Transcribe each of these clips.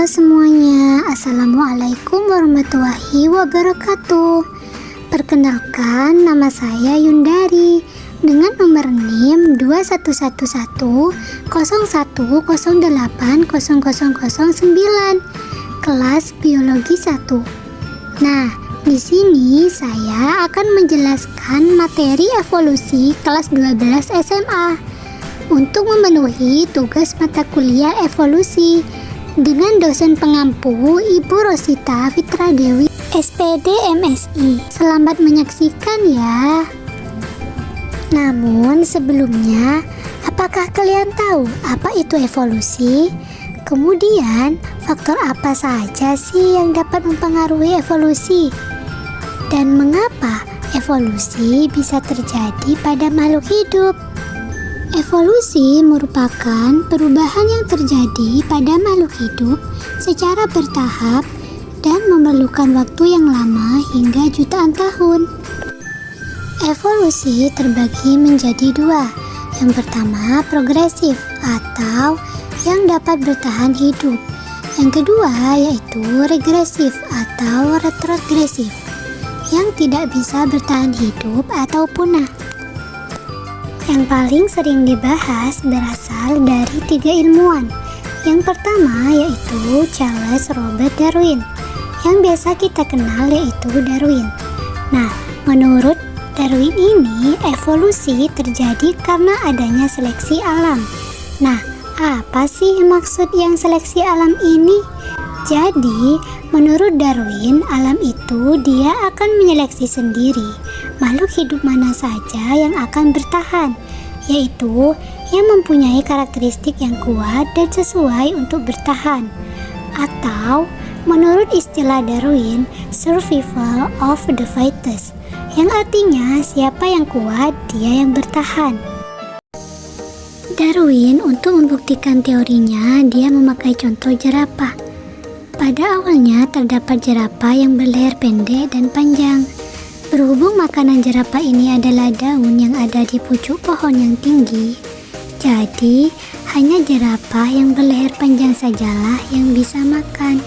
Halo semuanya, Assalamualaikum warahmatullahi wabarakatuh. Perkenalkan, nama saya Yundari dengan nomor NIM 211101080009, kelas biologi 1. Nah, di sini saya akan menjelaskan materi evolusi kelas 12 SMA untuk memenuhi tugas mata kuliah evolusi dengan dosen pengampu Ibu Rosita Fitra Dewi, SPD MSI. Selamat menyaksikan ya. Namun sebelumnya, apakah kalian tahu apa itu evolusi? Kemudian, faktor apa saja sih yang dapat mempengaruhi evolusi? Dan mengapa evolusi bisa terjadi pada makhluk hidup? Evolusi merupakan perubahan yang terjadi pada makhluk hidup secara bertahap dan memerlukan waktu yang lama hingga jutaan tahun. Evolusi terbagi menjadi dua. Yang pertama, progresif atau yang dapat bertahan hidup. Yang kedua yaitu regresif atau retrogresif yang tidak bisa bertahan hidup atau punah. Yang paling sering dibahas berasal dari tiga ilmuwan. Yang pertama yaitu Charles Robert Darwin, yang biasa kita kenal yaitu Darwin. Nah, menurut Darwin ini evolusi terjadi karena adanya seleksi alam. Nah, apa sih maksud yang seleksi alam ini? Jadi, menurut Darwin, alam itu dia akan menyeleksi sendiri makhluk hidup mana saja yang akan bertahan, yaitu yang mempunyai karakteristik yang kuat dan sesuai untuk bertahan. Atau, menurut istilah Darwin, survival of the fittest, yang artinya siapa yang kuat, dia yang bertahan. Darwin untuk membuktikan teorinya, dia memakai contoh jerapah. Pada awalnya terdapat jerapah yang berleher pendek dan panjang. Berhubung makanan jerapah ini adalah daun yang ada di pucuk pohon yang tinggi, jadi hanya jerapah yang berleher panjang sajalah yang bisa makan.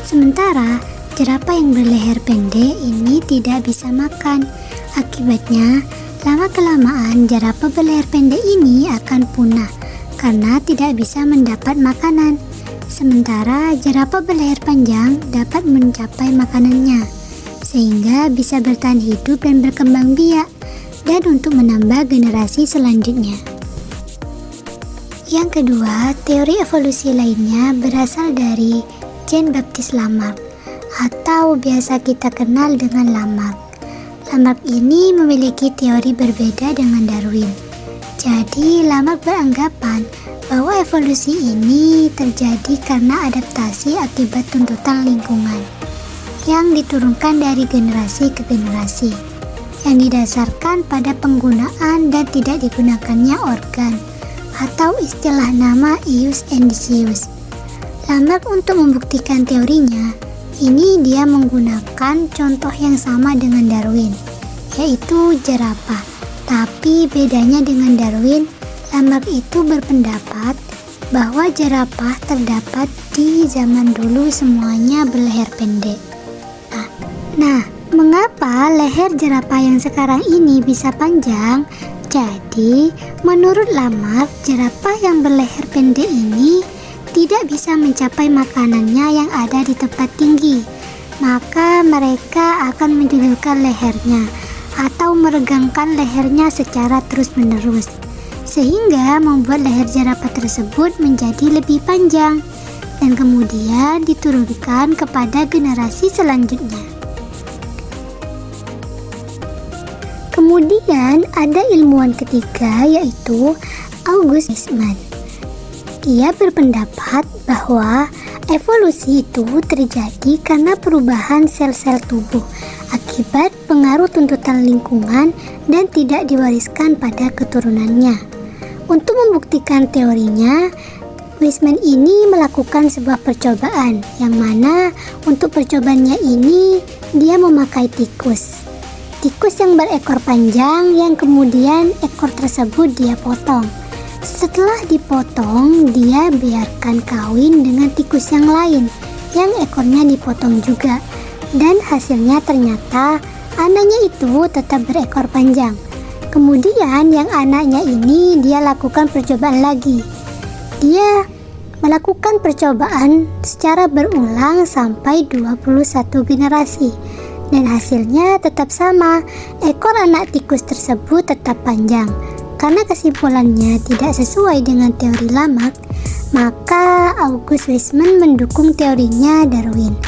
Sementara jerapah yang berleher pendek ini tidak bisa makan. Akibatnya, lama-kelamaan jerapah berleher pendek ini akan punah karena tidak bisa mendapat makanan. Sementara jerapah berleher panjang dapat mencapai makanannya, sehingga bisa bertahan hidup dan berkembang biak, dan untuk menambah generasi selanjutnya. Yang kedua, teori evolusi lainnya berasal dari Jean-Baptiste Lamarck, atau biasa kita kenal dengan Lamarck. Lamarck ini memiliki teori berbeda dengan Darwin. Jadi, Lamarck beranggapan bahwa evolusi ini terjadi karena adaptasi akibat tuntutan lingkungan yang diturunkan dari generasi ke generasi, yang didasarkan pada penggunaan dan tidak digunakannya organ, atau istilah nama ius endisius. Lamarck untuk membuktikan teorinya, ini dia menggunakan contoh yang sama dengan Darwin, yaitu jerapah. Tapi bedanya dengan Darwin, Lamarck itu berpendapat bahwa jerapah terdapat di zaman dulu semuanya berleher pendek. Nah, mengapa leher jerapah yang sekarang ini bisa panjang? Jadi, menurut Lamarck, jerapah yang berleher pendek ini tidak bisa mencapai makanannya yang ada di tempat tinggi. Maka mereka akan menjulurkan lehernya atau meregangkan lehernya secara terus-menerus, sehingga membuat leher jerapah tersebut menjadi lebih panjang dan kemudian diturunkan kepada generasi selanjutnya. Kemudian ada ilmuwan ketiga yaitu August Weismann. Ia berpendapat bahwa evolusi itu terjadi karena perubahan sel-sel tubuh akibat pengaruh tuntutan lingkungan dan tidak diwariskan pada keturunannya. Untuk membuktikan teorinya, Weismann ini melakukan sebuah percobaan yang mana untuk percobaannya ini dia memakai tikus. Tikus yang berekor panjang yang kemudian ekor tersebut dia potong. Setelah dipotong, dia biarkan kawin dengan tikus yang lain yang ekornya dipotong juga. Dan hasilnya ternyata anaknya itu tetap berekor panjang. Kemudian yang anaknya ini dia lakukan percobaan lagi. Dia melakukan percobaan secara berulang sampai 21 generasi. Dan hasilnya tetap sama, ekor anak tikus tersebut tetap panjang. Karena kesimpulannya tidak sesuai dengan teori Lamarck, maka August Weismann mendukung teorinya Darwin.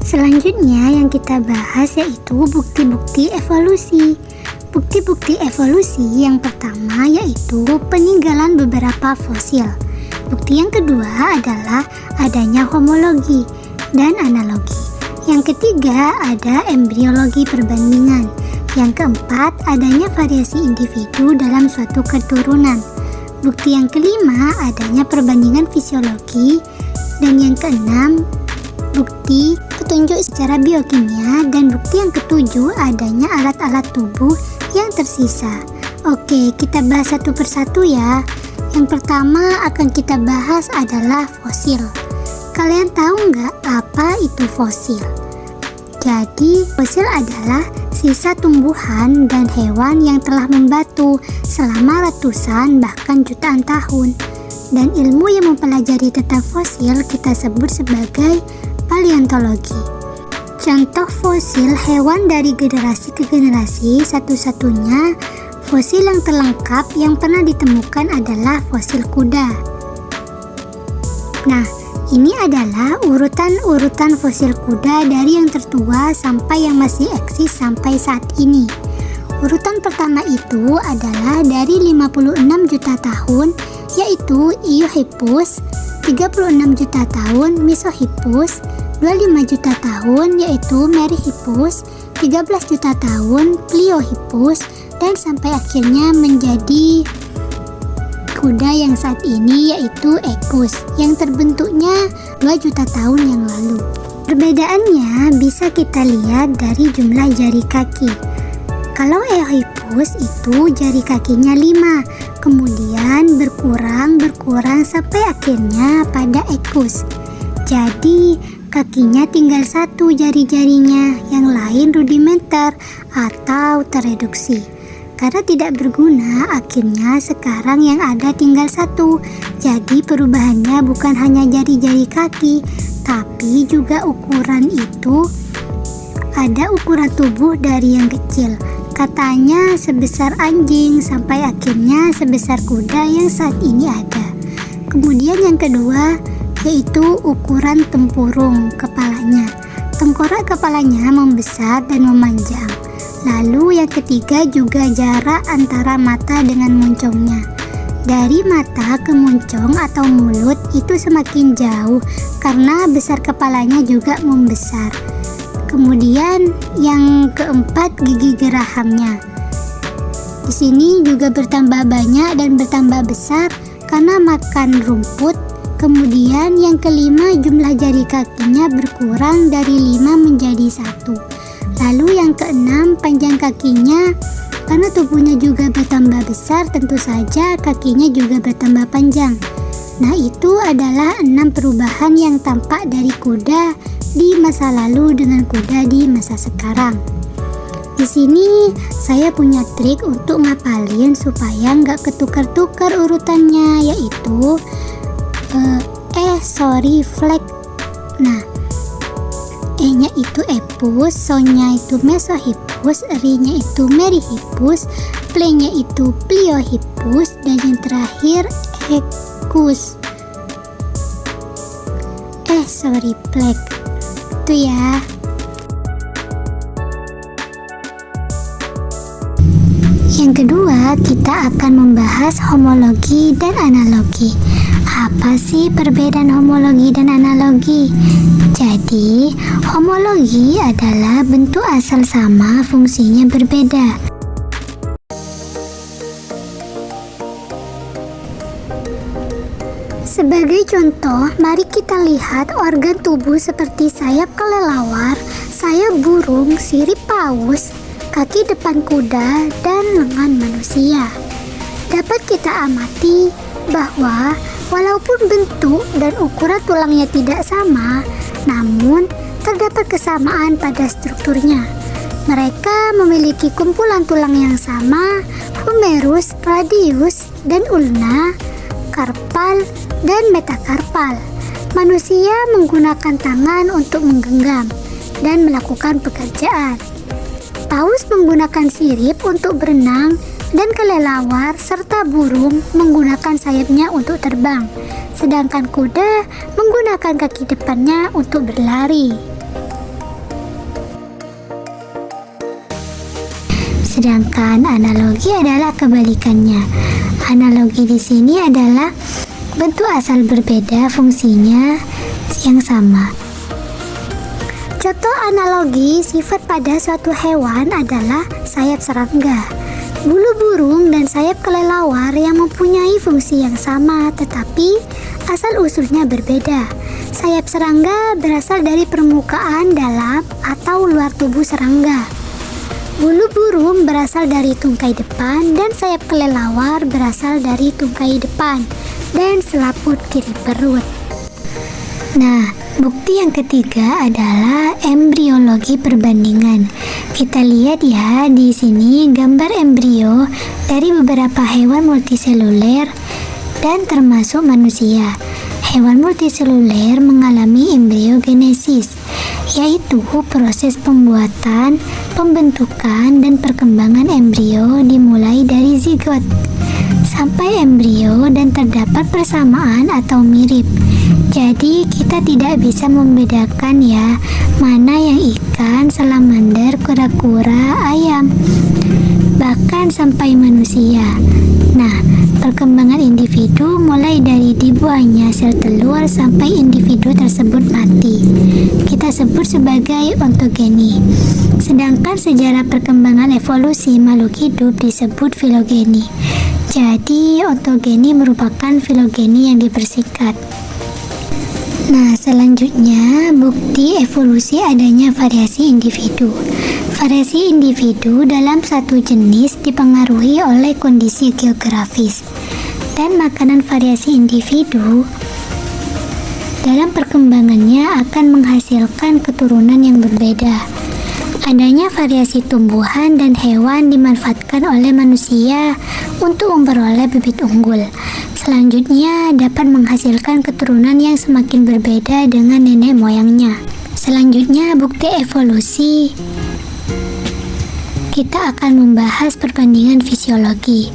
Selanjutnya yang kita bahas yaitu bukti-bukti evolusi. Bukti-bukti evolusi yang pertama yaitu peninggalan beberapa fosil. Bukti yang kedua adalah adanya homologi dan analogi. Yang ketiga ada embriologi perbandingan. Yang keempat, adanya variasi individu dalam suatu keturunan. Bukti yang kelima, adanya perbandingan fisiologi. Dan yang keenam, bukti petunjuk secara biokimia. Dan bukti yang ketujuh, adanya alat-alat tubuh yang tersisa. Oke, kita bahas satu persatu ya. Yang pertama akan kita bahas adalah fosil. Kalian tahu nggak apa itu fosil? Jadi, fosil adalah sisa tumbuhan dan hewan yang telah membatu selama ratusan bahkan jutaan tahun. Dan ilmu yang mempelajari tentang fosil kita sebut sebagai paleontologi. Contoh fosil hewan dari generasi ke generasi, satu-satunya fosil yang terlengkap yang pernah ditemukan adalah fosil kuda. Nah, ini adalah urutan-urutan fosil kuda dari yang tertua sampai yang masih eksis sampai saat ini. Urutan pertama itu adalah dari 56 juta tahun, yaitu Eohippus, 36 juta tahun Mesohippus, 25 juta tahun yaitu Meryhippus, 13 juta tahun Pliohippus, dan sampai akhirnya menjadi kuda yang saat ini yaitu Equus yang terbentuknya 2 juta tahun yang lalu. Perbedaannya bisa kita lihat dari jumlah jari kaki. Kalau Eohippus itu jari kakinya 5, kemudian berkurang sampai akhirnya pada Equus. Jadi kakinya tinggal 1 jari-jarinya, yang lain rudimenter atau tereduksi. Karena tidak berguna, akhirnya sekarang yang ada tinggal 1. Jadi perubahannya bukan hanya jari-jari kaki, tapi juga ukuran itu ada ukuran tubuh dari yang kecil. Katanya sebesar anjing sampai akhirnya sebesar kuda yang saat ini ada. Kemudian yang kedua yaitu ukuran tempurung kepalanya. Tengkorak kepalanya membesar dan memanjang. Lalu yang ketiga juga jarak antara mata dengan moncongnya. Dari mata ke moncong atau mulut itu semakin jauh karena besar kepalanya juga membesar. Kemudian yang keempat gigi gerahamnya. Di sini juga bertambah banyak dan bertambah besar karena makan rumput. Kemudian yang kelima jumlah jari kakinya berkurang dari 5 menjadi 1. Lalu yang keenam panjang kakinya, karena tubuhnya juga bertambah besar tentu saja kakinya juga bertambah panjang. Nah itu adalah 6 perubahan yang tampak dari kuda di masa lalu dengan kuda di masa sekarang. Di sini saya punya trik untuk ngapalin supaya nggak ketukar-tukar urutannya, yaitu flag. Nah, E-nya itu Epus, So-nya itu Mesohippus, R-nya itu Meryhippus, P-nya itu Pliohippus, dan yang terakhir Equus. Flag. Itu ya. Yang kedua, kita akan membahas homologi dan analogi. Apa sih perbedaan homologi dan analogi? Jadi, homologi adalah bentuk asal sama, fungsinya berbeda. Sebagai contoh, mari kita lihat organ tubuh seperti sayap kelelawar, sayap burung, sirip paus, kaki depan kuda, dan lengan manusia. dapat kita amati bahwa walaupun bentuk dan ukuran tulangnya tidak sama, namun terdapat kesamaan pada strukturnya. Mereka memiliki kumpulan tulang yang sama, humerus, radius, dan ulna, karpal, dan metakarpal. Manusia menggunakan tangan untuk menggenggam dan melakukan pekerjaan. Paus menggunakan sirip untuk berenang dan kelelawar serta burung menggunakan sayapnya untuk terbang, sedangkan kuda menggunakan kaki depannya untuk berlari. Sedangkan analogi adalah kebalikannya. Analogi di sini adalah bentuk asal berbeda, fungsinya yang sama. Contoh analogi sifat pada suatu hewan adalah sayap serangga, bulu burung, dan sayap kelelawar yang mempunyai fungsi yang sama tetapi asal-usulnya berbeda. Sayap serangga berasal dari permukaan dalam atau luar tubuh serangga. Bulu burung berasal dari tungkai depan dan sayap kelelawar berasal dari tungkai depan dan selaput kiri perut. Nah, bukti yang ketiga adalah embriologi perbandingan. Kita lihat ya di sini gambar embrio dari beberapa hewan multiseluler dan termasuk manusia. Hewan multiseluler mengalami embriogenesis, yaitu proses pembuatan, pembentukan, dan perkembangan embrio dimulai dari zigot sampai embrio dan terdapat persamaan atau mirip. Jadi kita tidak bisa membedakan ya mana yang ikan, salamander, kura-kura, ayam, bahkan sampai manusia. Nah, perkembangan individu mulai dari dibuangnya sel telur sampai individu tersebut mati kita sebut sebagai ontogeni. Sedangkan sejarah perkembangan evolusi makhluk hidup disebut filogeni. Jadi ontogeni merupakan filogeni yang dipersingkat. Nah, selanjutnya bukti evolusi adanya variasi individu. Variasi individu dalam satu jenis dipengaruhi oleh kondisi geografis dan makanan. Variasi individu dalam perkembangannya akan menghasilkan keturunan yang berbeda. Adanya variasi tumbuhan dan hewan dimanfaatkan oleh manusia untuk memperoleh bibit unggul. Selanjutnya dapat menghasilkan keturunan yang semakin berbeda dengan nenek moyangnya. Selanjutnya bukti evolusi. Kita akan membahas perbandingan fisiologi.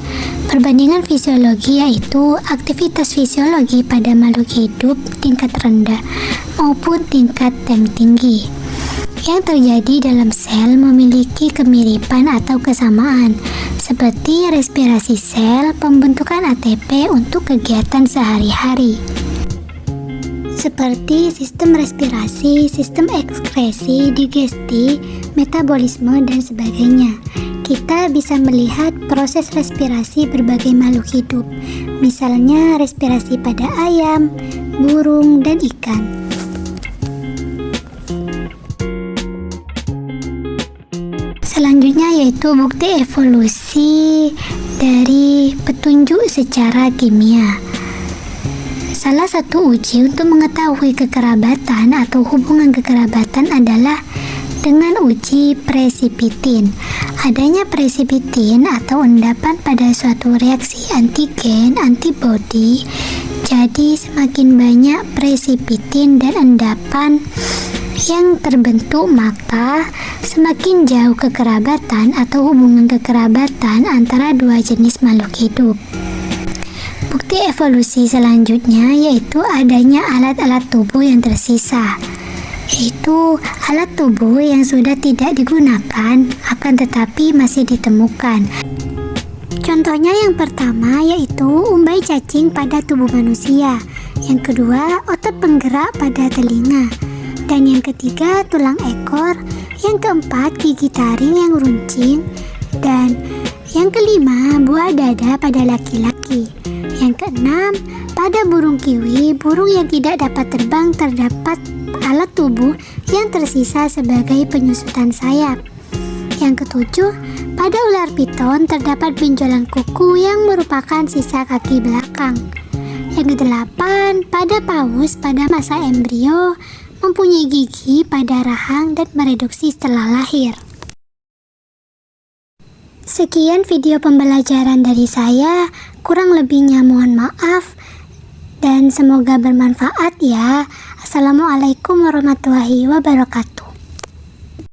Perbandingan fisiologi yaitu aktivitas fisiologi pada makhluk hidup tingkat rendah maupun tingkat yang tinggi yang terjadi dalam sel memiliki kemiripan atau kesamaan, seperti respirasi sel, pembentukan ATP untuk kegiatan sehari-hari, seperti sistem respirasi, sistem ekskresi, digesti, metabolisme, dan sebagainya. Kita bisa melihat proses respirasi berbagai makhluk hidup, misalnya respirasi pada ayam, burung, dan ikan. Selanjutnya yaitu bukti evolusi dari petunjuk secara kimia. Salah satu uji untuk mengetahui kekerabatan atau hubungan kekerabatan adalah dengan uji presipitin. Adanya presipitin atau endapan pada suatu reaksi antigen antibodi. Jadi semakin banyak presipitin dan endapan yang terbentuk, maka semakin jauh kekerabatan atau hubungan kekerabatan antara dua jenis makhluk hidup. Bukti evolusi selanjutnya yaitu adanya alat-alat tubuh yang tersisa, yaitu alat tubuh yang sudah tidak digunakan akan tetapi masih ditemukan. Contohnya yang pertama yaitu umbai cacing pada tubuh manusia, yang kedua otot penggerak pada telinga, dan yang ketiga tulang ekor, yang keempat gigi taring yang runcing, dan yang kelima buah dada pada laki-laki. Yang keenam, pada burung kiwi, burung yang tidak dapat terbang, terdapat alat tubuh yang tersisa sebagai penyusutan sayap. Yang ketujuh, pada ular piton terdapat benjolan kuku yang merupakan sisa kaki belakang. Yang kedelapan, pada paus pada masa embrio mempunyai gigi pada rahang dan mereduksi setelah lahir. Sekian video pembelajaran dari saya, kurang lebihnya mohon maaf dan semoga bermanfaat ya. Assalamualaikum warahmatullahi wabarakatuh.